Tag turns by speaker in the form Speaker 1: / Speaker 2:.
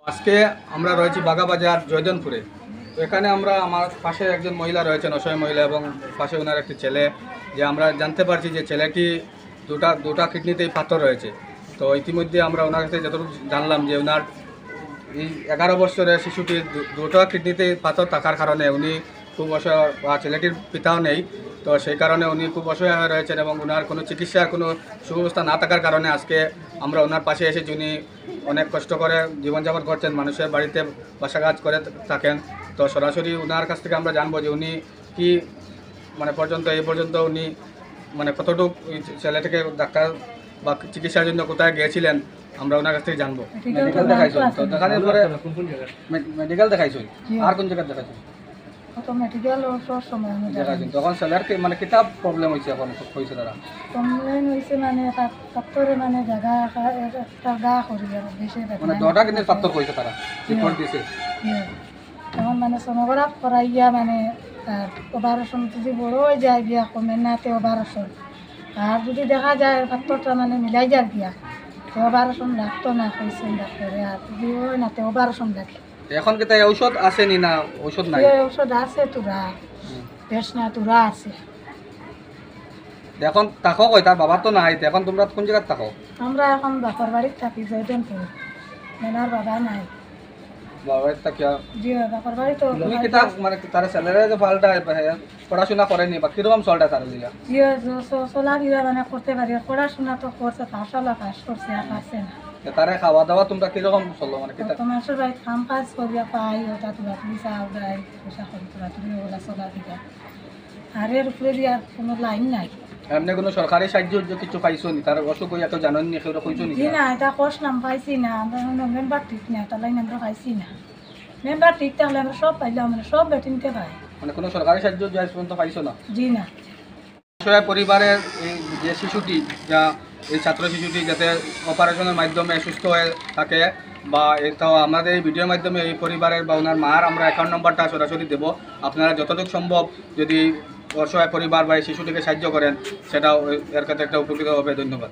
Speaker 1: আজকে আমরা রয়েছি বাগাবাজার জয়দনপুরে। তো এখানে আমরা আমার পাশে একজন মহিলা রয়েছেন, অসহায় মহিলা, এবং পাশে ওনার একটি ছেলে, যে আমরা জানতে পারছি যে ছেলেটি দুটা কিডনিতেই পাথর রয়েছে। তো ইতিমধ্যে আমরা ওনার কাছে যতটুকু জানলাম যে ওনার এই 11 বছরের শিশুটির দুটো কিডনিতে পাথর থাকার কারণে উনি খুব অসহায়, বা ছেলেটির পিতাও নেই। তো সেই কারণে উনি খুব অসহায় হয়ে রয়েছেন এবং ওনার কোনো চিকিৎসার কোনো সুব্যবস্থা না থাকার কারণে আজকে আমরা ওনার পাশে এসেছি। উনি অনেক কষ্ট করে জীবনযাপন করছেন, মানুষের বাড়িতে বাসা কাজ করে থাকেন। তো সরাসরি ওনার কাছ থেকে আমরা জানবো যে উনি কি এই পর্যন্ত উনি কতটুকু ছেলেটাকে ডাক্তার বা চিকিৎসার জন্য কোথায় গিয়েছিলেন, আমরা ওনার কাছ থেকে জানবো। মেডিকেল দেখাইছো? তো দেখানোর পরে মেডিকেল দেখাইছো? আর কোন জায়গায় দেখাইছো?
Speaker 2: মেডিকেল
Speaker 1: দেখাইছো। তখন ছেলের কিতাব প্রবলেম হয়েছে, এখন হয়েছে তারা
Speaker 2: কমপ্লেন হয়েছে পাত্তরে জায়গা একটা গা করি আর বেশি
Speaker 1: দুটা কিন্তু পাত্তর হয়েছে, তারা রিপোর্ট দিয়েছে।
Speaker 2: এখন সোনোগ্রাফ করাইয়া অপারেশন যদি বড় হয়ে যায় গিয়া কমে না তে অপারেশন, আর যদি দেখা যায় পাত্তরটা মিলাই যায় গিয়া তে অপারেশন লাগতো না কইছে ডাক্তারে, আর যদি হয় না তে অপারেশন লাগে।
Speaker 1: এখন কি তাই ঔষধ আসেনি না ঔষধ নাই?
Speaker 2: ঔষধ আছে, তোরা বেশ না তোরা আছে।
Speaker 1: এখন থাকো কই? তার বাবা তো নাই, এখন তোমরা কোন জায়গায় থাকো?
Speaker 2: আমরা এখন বাপর বাড়িতে থাকি জয়দনপুর, মেনার বাবা নাই।
Speaker 1: বাবার থাকিয়া
Speaker 2: জি বাপর বাড়ি তো
Speaker 1: তুমি কি তার ছেলেরা যে পাল্টা পড়াশোনা করেনি বা কিরকম চলটা তার লিগা?
Speaker 2: জি চলা গিয়া করতে পারি, পড়াশোনা তো করছে, পাঠশালা পাস করছে, আর পারছে না।
Speaker 1: তারে খাওয়া দাওয়া তোমরা কিরকম চলো?
Speaker 2: তোমার বাড়িতে কাম কাজ করিয়া পাই, ওটা তোরা তুমি চাও দেয় পয়সা করি, তোরা তুমি ওগুলা চলা দিবা, আর এর উপরে দিয়ে আর কোনো লাইন নাই।
Speaker 1: এমনি কোনো সরকারি সাহায্য কিছু পাইছো নি? তার অসুখ হইয়া তো জানেন নি, কেউ কইছো নি?
Speaker 2: জি না, এটা কোর্স নাম পাইছি না, আমরা মেম্বার ঠিক না, তার লাইন আমরা পাইছি না। মেম্বার ঠিক থাকলে আমরা সব পাইলাম, সব বেটিনতে পাই।
Speaker 1: কোনো সরকারি সাহায্য আজ পর্যন্ত পাইছো না?
Speaker 2: জি না।
Speaker 1: অসহায় পরিবারের এই যে শিশুটি, যা এই ছাত্র শিশুটি যাতে অপারেশনের মাধ্যমে সুস্থ হয়ে থাকে, বা এটাও আমাদের এই ভিডিওর মাধ্যমে এই পরিবারের বা ওনার মার আমরা অ্যাকাউন্ট নম্বরটা সরাসরি দেব। আপনারা যতটুকু সম্ভব যদি অসহায় পরিবার বা এই শিশুটিকে সাহায্য করেন, সেটাও এর ক্ষেত্রে একটা উপকৃত হবে। ধন্যবাদ।